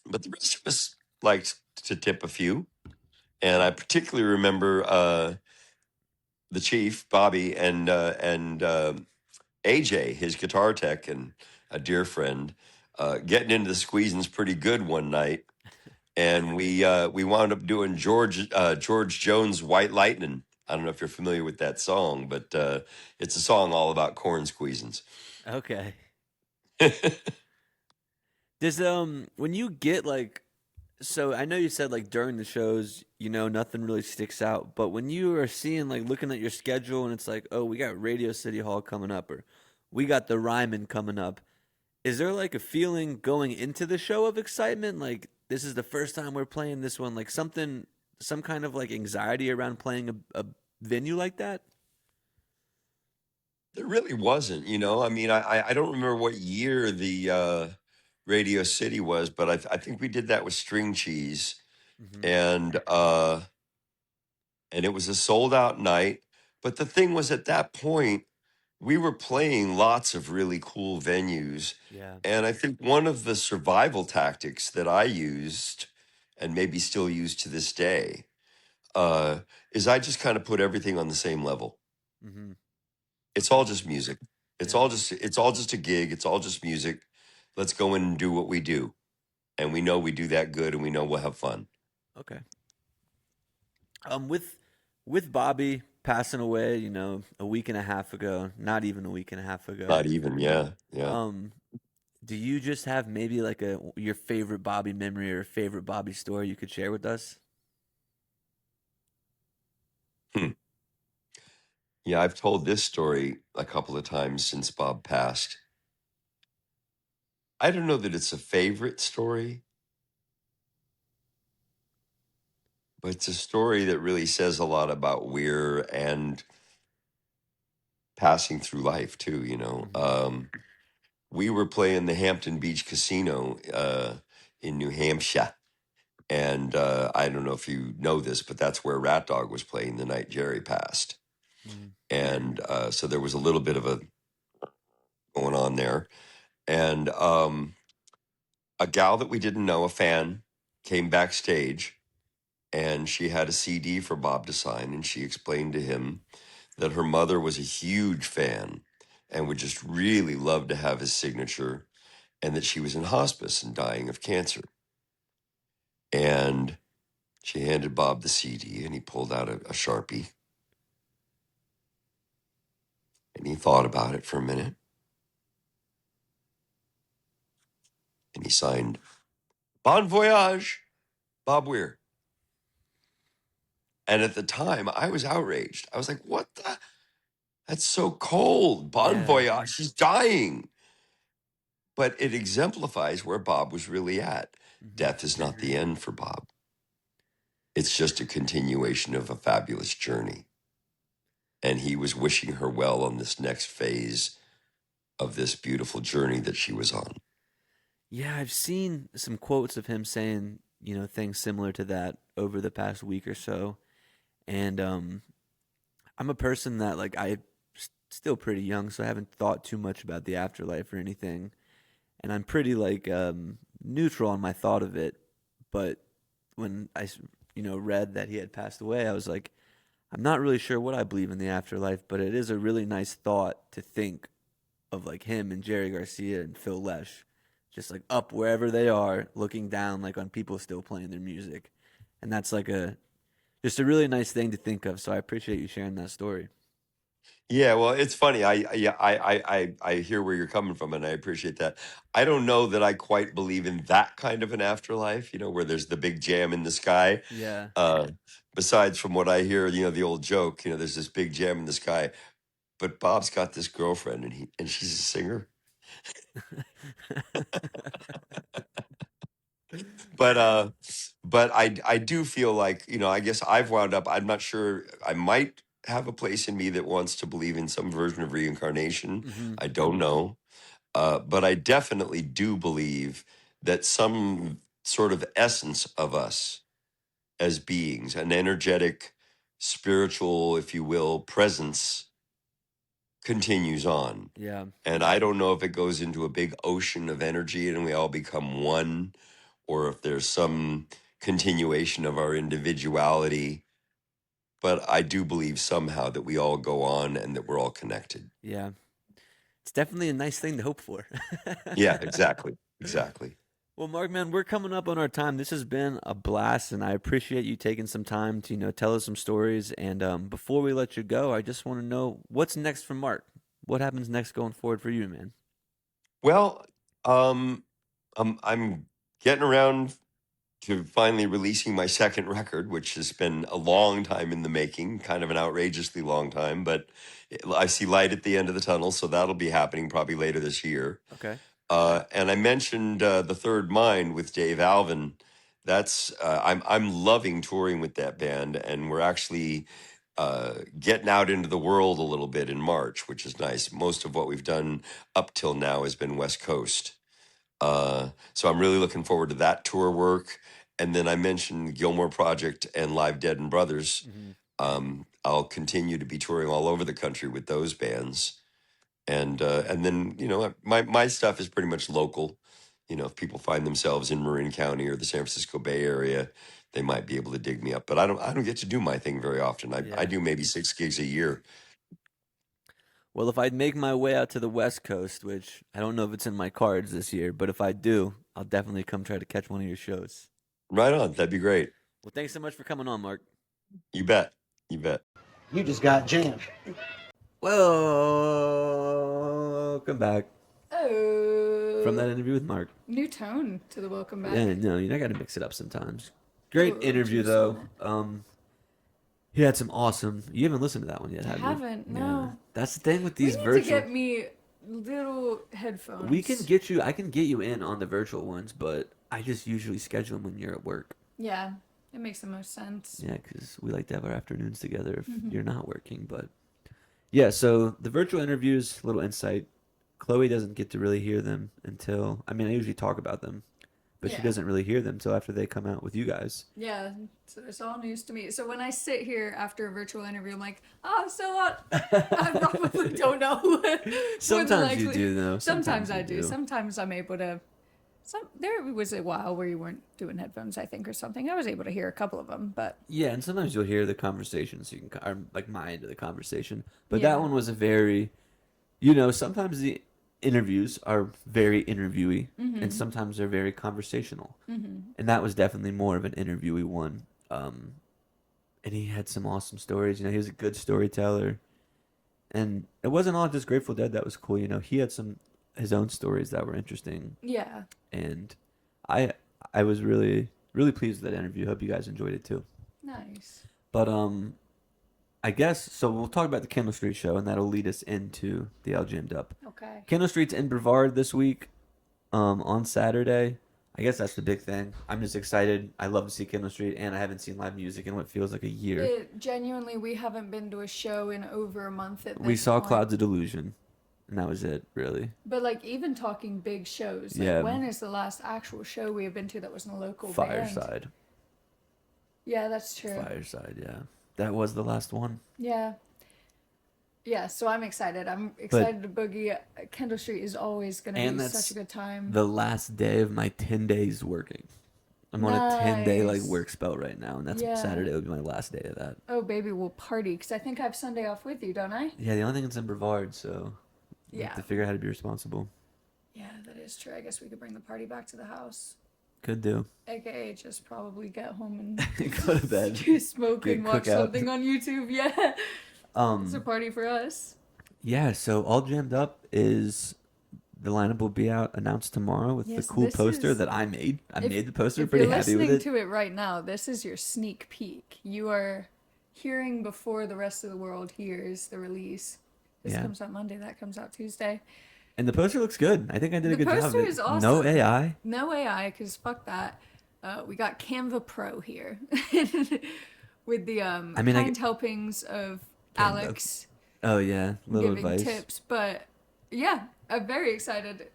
but the rest of us liked to tip a few. And I particularly remember the chief, Bobby, and AJ, his guitar tech and a dear friend, getting into the squeezins pretty good one night. And we wound up doing George Jones' "White Lightning." I don't know if you're familiar with that song, but it's a song all about corn squeezins. Okay. Does when you get like, so I know you said like during the shows, nothing really sticks out, but when you are seeing like looking at your schedule and it's like, oh, we got Radio City Hall coming up, or we got the Ryman coming up, is there like a feeling going into the show of excitement, like this is the first time we're playing this one, like something, some kind of like anxiety around playing a venue like that? There really wasn't, I mean, I don't remember what year the Radio City was, but I think we did that with String Cheese, Mm-hmm. and it was a sold out night. But the thing was, at that point, we were playing lots of really cool venues. Yeah. And I think one of the survival tactics that I used, and maybe still use to this day, uh, is I just kind of put everything on the same level. Mm-hmm. It's all just music. It's Yeah. all just a gig. It's all just music. Let's go in and do what we do. And we know we do that good, and we know we'll have fun. Okay. With Bobby passing away, a week and a half ago, not even a week and a half ago. Not even, yeah, yeah. Do you just have maybe like your favorite Bobby memory or favorite Bobby story you could share with us? Hmm. Yeah, I've told this story a couple of times since Bob passed. I don't know that it's a favorite story, but it's a story that really says a lot about Weir and passing through life too. Mm-hmm. We were playing the Hampton Beach Casino in New Hampshire, and I don't know if you know this, but that's where RatDog was playing the night Jerry passed, Mm-hmm. and so there was a little bit of a going on there, and a gal that we didn't know, a fan, came backstage, and she had a CD for Bob to sign, and she explained to him that her mother was a huge fan and would just really love to have his signature, and that she was in hospice and dying of cancer. And she handed Bob the CD, and he pulled out a Sharpie, and he thought about it for a minute, and he signed "Bon Voyage, Bob Weir." And at the time, I was outraged. I was like, "What the? That's so cold. Bon Yeah. Voyage, she's dying." But it exemplifies where Bob was really at. Mm-hmm. Death is not the end for Bob. It's just a continuation of a fabulous journey. And he was wishing her well on this next phase of this beautiful journey that she was on. Yeah, I've seen some quotes of him saying, things similar to that over the past week or so. And I'm a person that like still pretty young, so I haven't thought too much about the afterlife or anything. And I'm pretty like neutral on my thought of it. But when I read that he had passed away, I was like, I'm not really sure what I believe in the afterlife, but it is a really nice thought to think of like him and Jerry Garcia and Phil Lesh, just like up wherever they are, looking down like on people still playing their music, and that's like a just a really nice thing to think of. So I appreciate you sharing that story. Yeah, well, it's funny. I hear where you're coming from, and I appreciate that. I don't know that I quite believe in that kind of an afterlife, where there's the big jam in the sky. Yeah. Uh, Besides from what I hear, the old joke, there's this big jam in the sky. But Bob's got this girlfriend, and she's a singer. But I do feel like, I guess I've wound up. I'm not sure. I might have a place in me that wants to believe in some version of reincarnation. Hmm. I don't know. But I definitely do believe that some sort of essence of us as beings, an energetic, spiritual, if you will, presence continues on. Yeah. And I don't know if it goes into a big ocean of energy and we all become one, or if there's some continuation of our individuality. But I do believe somehow that we all go on and that we're all connected. Yeah. It's definitely a nice thing to hope for. Yeah, exactly. Exactly. Well, Mark, man, we're coming up on our time. This has been a blast, and I appreciate you taking some time to, tell us some stories. And before we let you go, I just want to know what's next for Mark. What happens next going forward for you, man? Well, I'm getting around to finally releasing my second record, which has been a long time in the making, kind of an outrageously long time, but I see light at the end of the tunnel, so that'll be happening probably later this year. Okay. And I mentioned The Third Mind with Dave Alvin. That's I'm loving touring with that band, and we're actually getting out into the world a little bit in March, which is nice. Most of what we've done up till now has been West Coast. So I'm really looking forward to that tour work. And then I mentioned Gilmore Project and Live Dead and Brothers. Hmm. I'll continue to be touring all over the country with those bands. And then my stuff is pretty much local. If people find themselves in Marin County or the San Francisco Bay Area, they might be able to dig me up. But I don't get to do my thing very often. I Yeah. do maybe 6 gigs a year. Well, if I'd make my way out to the West Coast, which I don't know if it's in my cards this year, but if I do, I'll definitely come try to catch one of your shows. Right on. That'd be great. Well, thanks so much for coming on, Mark. You bet. You bet. You just got jammed. Welcome back Oh. from that interview with Mark. New tone to the welcome back. Yeah, no, you got to mix it up sometimes. Great Ooh, interview juice though. on He had some awesome. You haven't listened to that one yet, I have you? haven't, no. That's the thing with We these need virtual. to get me little headphones. We can get you. I can get you in on the virtual ones, but I just usually schedule them when you're at work. Yeah, it makes the most sense. Yeah, because we like to have our afternoons together if Mm-hmm. you're not working. But yeah, so the virtual interviews, little insight. Chloe doesn't get to really hear them until. I mean, I usually talk about them, but she Yeah. doesn't really hear them until after they come out with you guys. Yeah, so it's all news to me. So when I sit here after a virtual interview, I'm like, oh, so what? I probably don't know. what Sometimes you likely- do, though. Sometimes I you do. Sometimes I'm able to. There was a while where you weren't doing headphones, I think, or something. I was able to hear a couple of them, but Yeah, and sometimes you'll hear the conversation, so you can, or like my end of the conversation. But Yeah. that one was a very, sometimes the interviews are very interviewee, and sometimes they're very conversational. And that was definitely more of an interviewee one. And he had some awesome stories. He was a good storyteller. And it wasn't all just Grateful Dead that was cool. He had his own stories that were interesting. yeah. And I was really, really pleased with that interview. Hope you guys enjoyed it too. Nice. But I guess so. We'll talk about the Kendall Street show, and that'll lead us into the All Jammed Up. Okay. Kendall Street's in Brevard this week, on Saturday. I guess that's the big thing. I'm just excited. I love to see Kendall Street, and I haven't seen live music in what feels like a year. Genuinely, we haven't been to a show in over a month at this We saw point. Clouds of Delusion, and that was it, really. But like even talking big shows, like Yeah. when is the last actual show we have been to that wasn't a local band? Fireside. Yeah, that's true. Fireside, yeah. That was the last one. Yeah. Yeah, so I'm excited. I'm excited to boogie. Kendall Street is always going to And be that's such a good time. The last day of my 10 days working. I'm on a 10-day like Nice. work spell right now, and that's Yeah. Saturday would be my last day of that. Oh, baby, we'll party because I think I have Sunday off with you, don't I? Yeah, the only thing is in Brevard, so we have Yeah. to figure out how to be responsible. Yeah, that is true. I guess we could bring the party back to the house. Could do. AKA just probably get home and Go to bed. smoke Get and watch cookout. something on YouTube. Yeah. It's a party for us. Yeah, so All Jammed Up is the lineup will be out announced tomorrow with Yes, the cool this poster is- that I made. I if- made the poster, If pretty you're happy with listening it. to it right now, this is your sneak peek. You are hearing before the rest of the world hears the release. This Yeah. comes out Monday, that comes out Tuesday. And the poster looks good. I think I did a The good job. poster is No awesome. AI. No AI, because fuck that. We got Canva Pro here. With the I mean, kind helpings of Canva. Alex Oh yeah, little giving advice. tips. But yeah, I'm very excited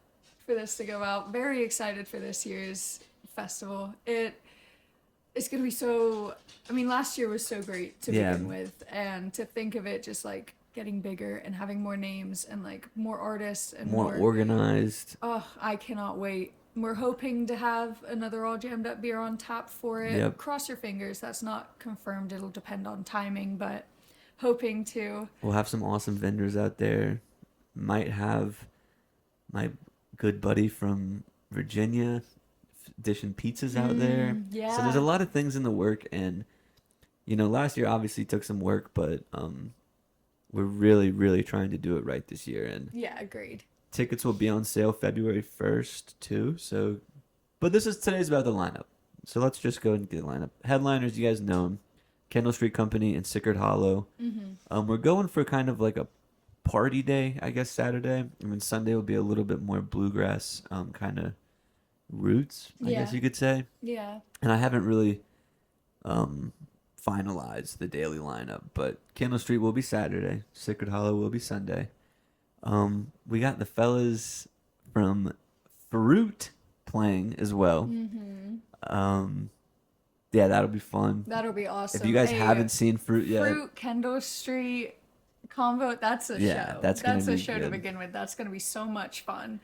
for this to go out. Very excited for this year's festival. It's gonna be so. I mean, last year was so great to Yeah. begin with, and to think of it just like getting bigger and having more names and like more artists and More organized. Oh, I cannot wait. We're hoping to have another All Jammed Up beer on tap for it. Yep. Cross your fingers. That's not confirmed. It'll depend on timing, but hoping to. We'll have some awesome vendors out there. Might have my good buddy from Virginia dishing pizzas out there. Yeah. So there's a lot of things in the work, and last year obviously took some work, but we're really, really trying to do it right this year, and Yeah, agreed. tickets will be on sale February 1st too. So, but today's about the lineup. So let's just go and get the lineup. Headliners, you guys know 'em. Kendall Street Company and Sickard Hollow. We're going for kind of like a party day, I guess, Saturday. I mean, Sunday will be a little bit more bluegrass kind of roots, I guess Yeah. you could say. Yeah. And I haven't really finalized the daily lineup, but Kendall Street will be Saturday. Sickard Hollow will be Sunday. We got the fellas from Fruit playing as well. Yeah, that'll be fun. That'll be awesome. If you guys Hey, haven't seen Fruit yet, Fruit, Kendall Street combo, that's a Yeah, show. that's gonna a be show to good. begin with. That's going to be so much fun.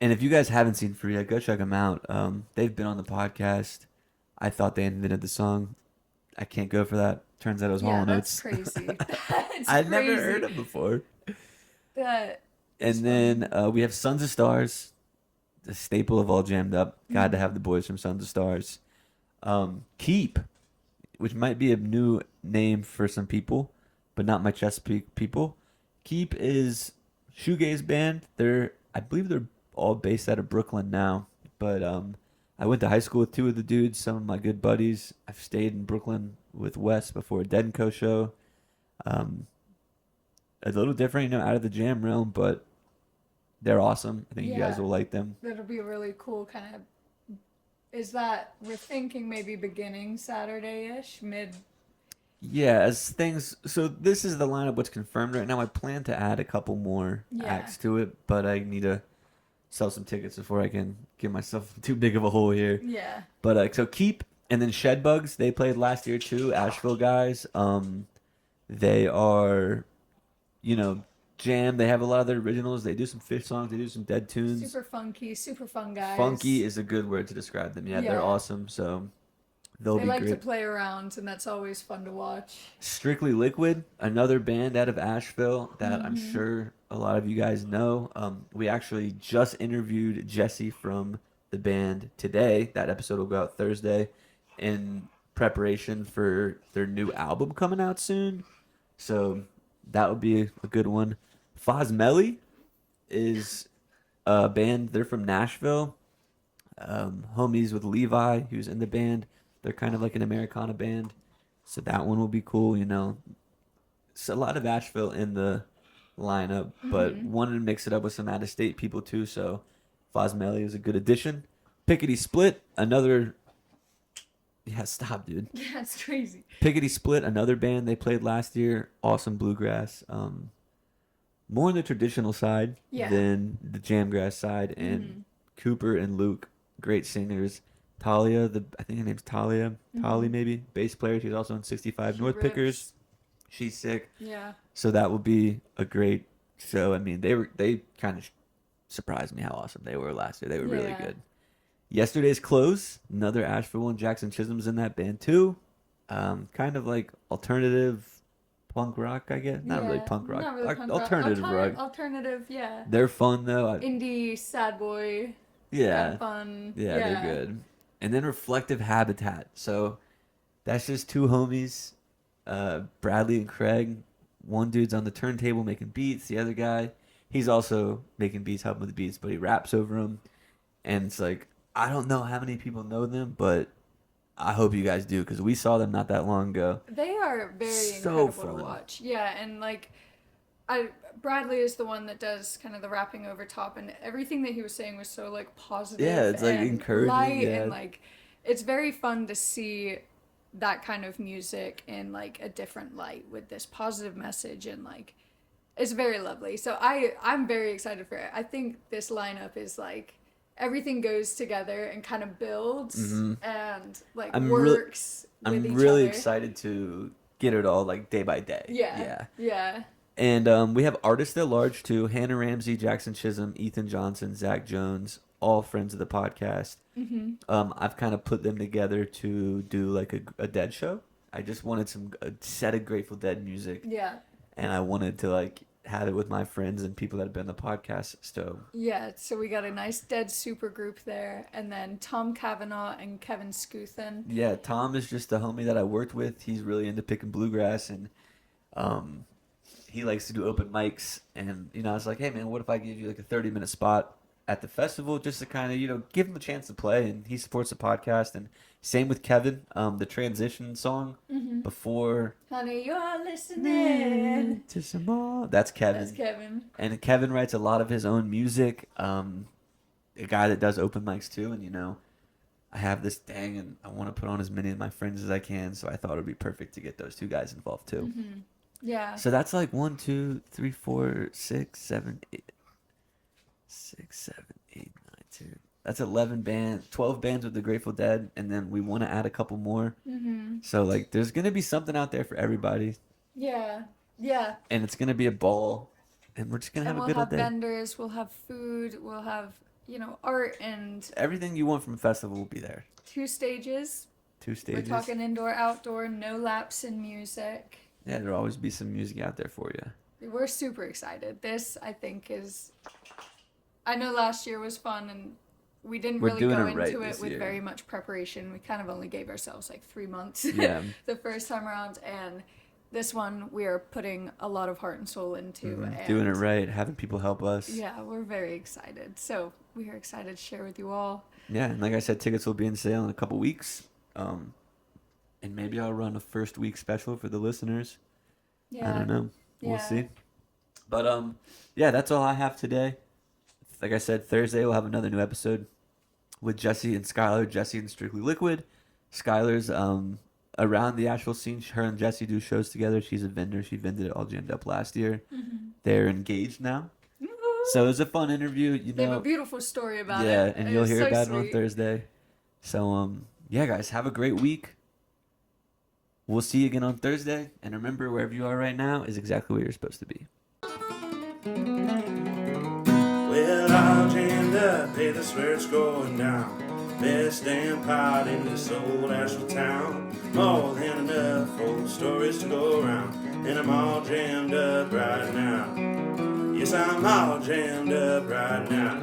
and if you guys haven't seen Fruit yet, go check them out. They've been on the podcast. I thought they invented the song. I can't go for that. Turns out it was Hall Yeah, and that's Oates. crazy. That's I'd never crazy. heard them before. That And then we have Sons of Stars, the staple of All Jammed Up. Got to have the boys from Sons of Stars. Keep, which might be a new name for some people, but not my Chesapeake people. Keep is shoegaze band. I believe they're all based out of Brooklyn now, but I went to high school with two of the dudes, some of my good buddies. I've stayed in Brooklyn with Wes before a Dead & Co show. A little different, out of the jam realm, but they're awesome. I think you guys Yeah. will like them. that'll be a really cool kind of. Is that we're thinking maybe beginning Saturday-ish, mid? Yeah, so this is the lineup what's confirmed right now. I plan to add a couple more Yeah. acts to it, but I need to sell some tickets before I can give myself too big of a hole here. Yeah. But so Keep and then Shed Bugs, they played last year too, Asheville guys. They are, jam. They have a lot of their originals. They do some Fish songs. They do some Dead tunes. Super funky, super fun guys. Funky is a good word to describe them. Yeah, they're Yeah. awesome. So they'll They be like great. to play around, and that's always fun to watch. Strictly Liquid, another band out of Asheville that I'm Mm-hmm. sure a lot of you guys know. We actually just interviewed Jesse from the band today. That episode will go out Thursday in preparation for their new album coming out soon. So that would be a good one. Fosmelly is a band. They're from Nashville. Homies with Levi, who's in the band. They're kind of like an Americana band. So that one will be cool, It's a lot of Asheville in the lineup, but wanted to mix it up with some out-of-state people too, so Fosmelly is a good addition. Pickety Split, another... Yeah, stop, dude. Yeah, it's crazy. Pickety Split, another band they played last year. Awesome bluegrass. More on the traditional side Yeah. than the jamgrass side. And Cooper and Luke, great singers. Talia, I think her name's Talia. Tali, maybe. Bass player. She's also in 65 She North rips. Pickers. She's sick. Yeah. So that will be a great show. I mean, they kind of surprised me how awesome they were last year. They were really Yeah. good. Yesterday's Close, another Asheville one. Jackson Chisholm's in that band too. Kind of like alternative punk rock, I guess. Not really Yeah, punk rock. not really punk rock. Alternative rock. Alternative, yeah. They're fun though. Indie, sad boy, kind Yeah. of fun. Yeah, they're good. And then Reflective Habitat. So that's just two homies, Bradley and Craig. One dude's on the turntable making beats. The other guy, he's also making beats, helping with the beats, but he raps over them. And it's like, I don't know how many people know them, but I hope you guys do because we saw them not that long ago. They are very So incredible fun. to watch. Yeah, and like, Bradley is the one that does kind of the rapping over top, and everything that he was saying was so like positive. Yeah, it's like and encouraging. light, Yeah. and like, it's very fun to see that kind of music in like a different light with this positive message, and like, it's very lovely. So I'm very excited for it. I think this lineup is like everything goes together and kind of builds and like works with I'm each really other. excited to get it all like day by day. Yeah. And we have artists at large too: Hannah Ramsey, Jackson Chisholm, Ethan Johnson, Zach Jones, all friends of the podcast. I've kind of put them together to do like a Dead show. I just wanted a set of Grateful Dead music, Yeah. and I wanted to like have it with my friends and people that have been on the podcast. So Yeah, so we got a nice Dead super group there, and then Tom Cavanaugh and Kevin Skuthan. yeah, Tom is just a homie that I worked with. He's really into picking bluegrass, and he likes to do open mics. And I was like, hey man, what if I give you like a 30-minute spot at the festival just to kind of give him a chance to play? And he supports the podcast. And same with Kevin, the transition song before Honey, you're listening. to some more. That's Kevin. That's Kevin. And Kevin writes a lot of his own music. A guy that does open mics too. And I have this thing, and I want to put on as many of my friends as I can. So I thought it would be perfect to get those two guys involved too. Yeah. So that's like 1, 2, 3, 4, 6, 7, 8, 6, 7, 8, 9, 10. That's 11 bands, 12 bands with the Grateful Dead, and then we want to add a couple more. So like, there's gonna be something out there for everybody, Yeah. and it's gonna be a ball, and we're just gonna have And a we'll good old have day. vendors, we'll have food, we'll have, art, and Everything you want from a festival will be there. 2 stages. 2 stages. We're talking indoor, outdoor, no lapse in music. Yeah, there'll always be some music out there for you. We're super excited. This, I think, I know last year was fun, and we didn't We're really doing go it right into it this with year. very much preparation. We kind of only gave ourselves like 3 months Yeah. the first time around, and this one we are putting a lot of heart and soul into. And Doing it right, having people help us. Yeah, we're very excited. So we are excited to share with you all. Yeah, and like I said, tickets will be in sale in a couple weeks. And maybe I'll run a first week special for the listeners. Yeah. I don't know. We'll Yeah. see. But yeah, that's all I have today. Like I said, Thursday we'll have another new episode with Jesse and Skylar. Jesse and Strictly Liquid. Skylar's around the Asheville scene. Her and Jesse do shows together. She's a vendor. She vended it all jammed up last year. They're engaged now. So it was a fun interview. They have a beautiful story about it. Yeah, and you'll It's hear so about it on sweet. Thursday. So yeah, guys, have a great week. We'll see you again on Thursday. And remember, wherever you are right now is exactly where you're supposed to be. Well, all jammed up, hey, that's where it's going down. Best damn pot in this old Asheville town. More than enough old stories to go around. And I'm all jammed up right now. Yes, I'm all jammed up right now.